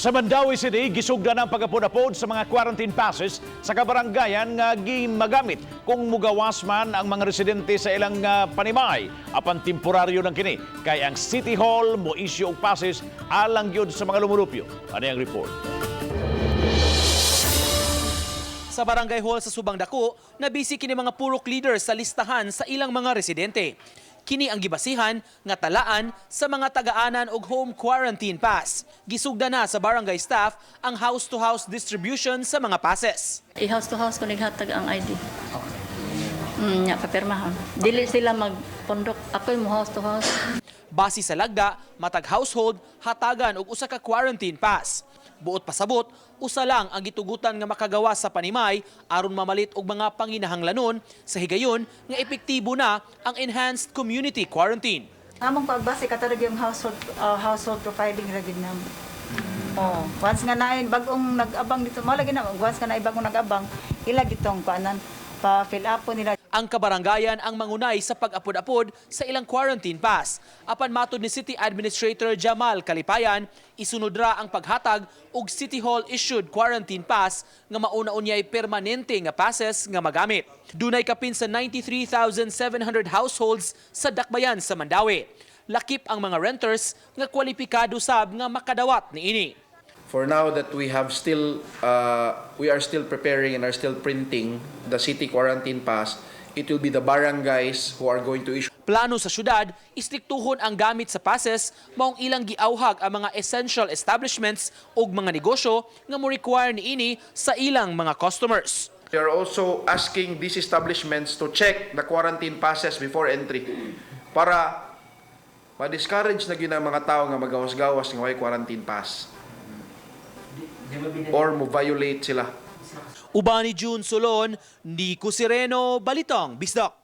Sa Mandawi City, gisugdan ang pagapod-apod sa mga quarantine passes sa kabaranggayan nga gimagamit kung mugawas man ang mga residente sa ilang panimay. Apan temporaryo ng kini kay ang City Hall mo issue og passes alang gyud sa mga lumulupyo. Ano ang report? Sa Barangay Hall sa Subang Dako, nabisi kini mga purok leaders sa listahan sa ilang mga residente. Kini ang gibasihan nga talaan sa mga tagaanan og home quarantine pass. Gisugda na sa barangay staff ang house-to-house distribution sa mga passes. I-house to house ko naghatag ang ID. Nya papirmahan. Dili sila magpondok. Ako mo house to house. Base sa lagda, matag household hatagan og usa ka quarantine pass. Buot pasabot, usa lang ang gitugutan nga makagawas sa panimay aron mamalit og mga panginahanglanon sa higayon nga epektibo na ang enhanced community quarantine. Among pagbase katarag yung household profiling ra gid namo. Oh, once nga naay bagong nag-abang dito, malagi na once nga naay bagong nag-abang, ila gitong kuanan pa fill up po nila. Ang kabarangayan ang mangunay sa pag-apod-apod sa ilang quarantine pass. Apan matod ni City Administrator Jamal Kalipayan, isunod ra ang paghatag og City Hall issued quarantine pass nga mauna unyay permanente nga passes nga magamit. Dunay kapin sa 93,700 households sa Dakbayan sa Mandawi. Lakip ang mga renters nga kwalipikado sab nga makadawat niini. For now that we are still preparing and are still printing the city quarantine pass, it will be the barangays who are going to issue. Plano sa syudad, istriktuhon ang gamit sa passes maong ilang giauhag ang mga essential establishments ug mga negosyo nga mo require niini sa ilang mga customers. We are also asking these establishments to check the quarantine passes before entry para ma-discourage na gyud ang mga tao nga magawas-gawas nga way quarantine pass or mo violate sila. Ubani June Solon, Nico Sireno, Balitang Bisdak.